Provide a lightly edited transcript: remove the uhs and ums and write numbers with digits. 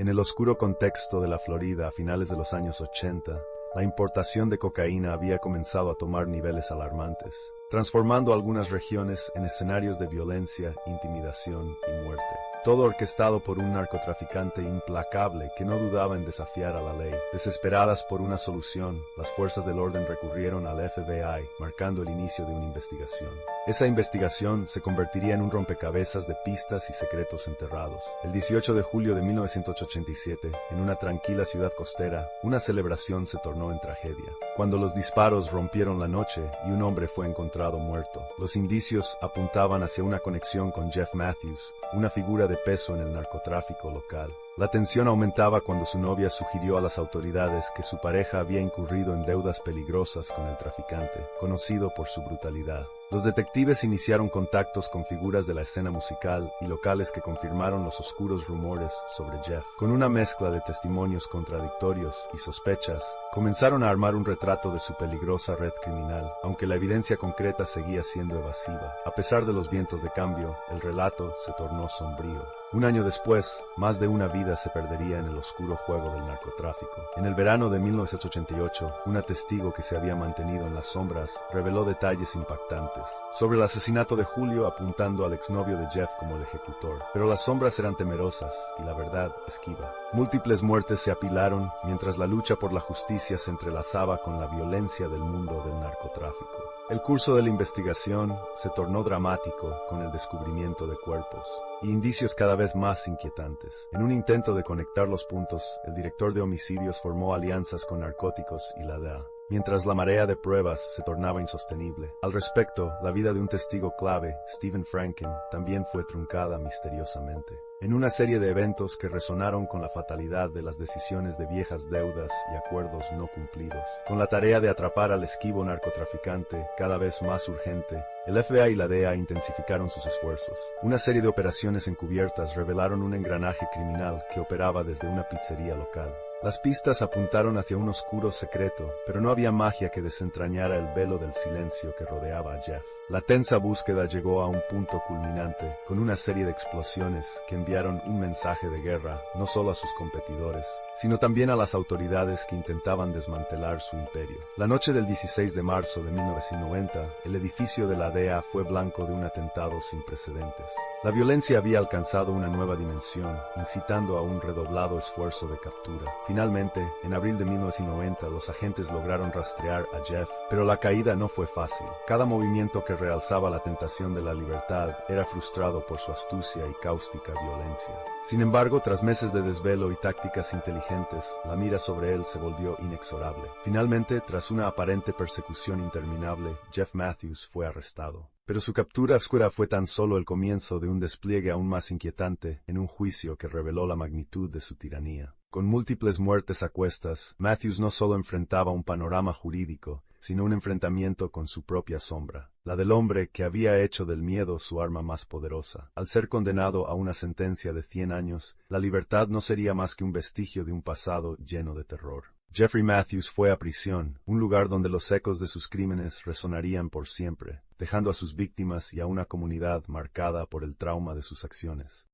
En el oscuro contexto de la Florida a finales de los años 80, la importación de cocaína había comenzado a tomar niveles alarmantes, transformando algunas regiones en escenarios de violencia, intimidación y muerte. Todo orquestado por un narcotraficante implacable que no dudaba en desafiar a la ley. Desesperadas por una solución, las fuerzas del orden recurrieron al FBI, marcando el inicio de una investigación. Esa investigación se convertiría en un rompecabezas de pistas y secretos enterrados. El 18 de julio de 1987, en una tranquila ciudad costera, una celebración se tornó en tragedia. Cuando los disparos rompieron la noche y un hombre fue encontrado muerto, los indicios apuntaban hacia una conexión con Jeff Matthews, una figura de peso en el narcotráfico local. La tensión aumentaba cuando su novia sugirió a las autoridades que su pareja había incurrido en deudas peligrosas con el traficante, conocido por su brutalidad. Los detectives iniciaron contactos con figuras de la escena musical y locales que confirmaron los oscuros rumores sobre Jeff. Con una mezcla de testimonios contradictorios y sospechas, comenzaron a armar un retrato de su peligrosa red criminal, aunque la evidencia concreta seguía siendo evasiva. A pesar de los vientos de cambio, el relato se tornó sombrío. Un año después, más de una vida se perdería en el oscuro juego del narcotráfico. En el verano de 1988, una testigo que se había mantenido en las sombras reveló detalles impactantes sobre el asesinato de Julio, apuntando al exnovio de Jeff como el ejecutor. Pero las sombras eran temerosas y la verdad esquiva. Múltiples muertes se apilaron mientras la lucha por la justicia se entrelazaba con la violencia del mundo del narcotráfico. El curso de la investigación se tornó dramático con el descubrimiento de cuerpos y indicios cada vez más inquietantes. En un intento de conectar los puntos, el director de homicidios formó alianzas con narcóticos y la DEA, mientras la marea de pruebas se tornaba insostenible. Al respecto, la vida de un testigo clave, Stephen Franken, también fue truncada misteriosamente. En una serie de eventos que resonaron con la fatalidad de las decisiones de viejas deudas y acuerdos no cumplidos. Con la tarea de atrapar al esquivo narcotraficante cada vez más urgente, el FBI y la DEA intensificaron sus esfuerzos. Una serie de operaciones encubiertas revelaron un engranaje criminal que operaba desde una pizzería local. Las pistas apuntaron hacia un oscuro secreto, pero no había magia que desentrañara el velo del silencio que rodeaba a Jeff. La tensa búsqueda llegó a un punto culminante, con una serie de explosiones que enviaron un mensaje de guerra no solo a sus competidores, sino también a las autoridades que intentaban desmantelar su imperio. La noche del 16 de marzo de 1990, el edificio de la DEA fue blanco de un atentado sin precedentes. La violencia había alcanzado una nueva dimensión, incitando a un redoblado esfuerzo de captura. Finalmente, en abril de 1990, los agentes lograron rastrear a Jeff, pero la caída no fue fácil. Cada movimiento que realzaba la tentación de la libertad era frustrado por su astucia y cáustica violencia. Sin embargo, tras meses de desvelo y tácticas inteligentes, la mira sobre él se volvió inexorable. Finalmente, tras una aparente persecución interminable, Jeff Matthews fue arrestado. Pero su captura oscura fue tan solo el comienzo de un despliegue aún más inquietante en un juicio que reveló la magnitud de su tiranía. Con múltiples muertes a cuestas, Matthews no solo enfrentaba un panorama jurídico, sino un enfrentamiento con su propia sombra, la del hombre que había hecho del miedo su arma más poderosa. Al ser condenado a una sentencia de 100 años, la libertad no sería más que un vestigio de un pasado lleno de terror. Jeffrey Matthews fue a prisión, un lugar donde los ecos de sus crímenes resonarían por siempre, dejando a sus víctimas y a una comunidad marcada por el trauma de sus acciones.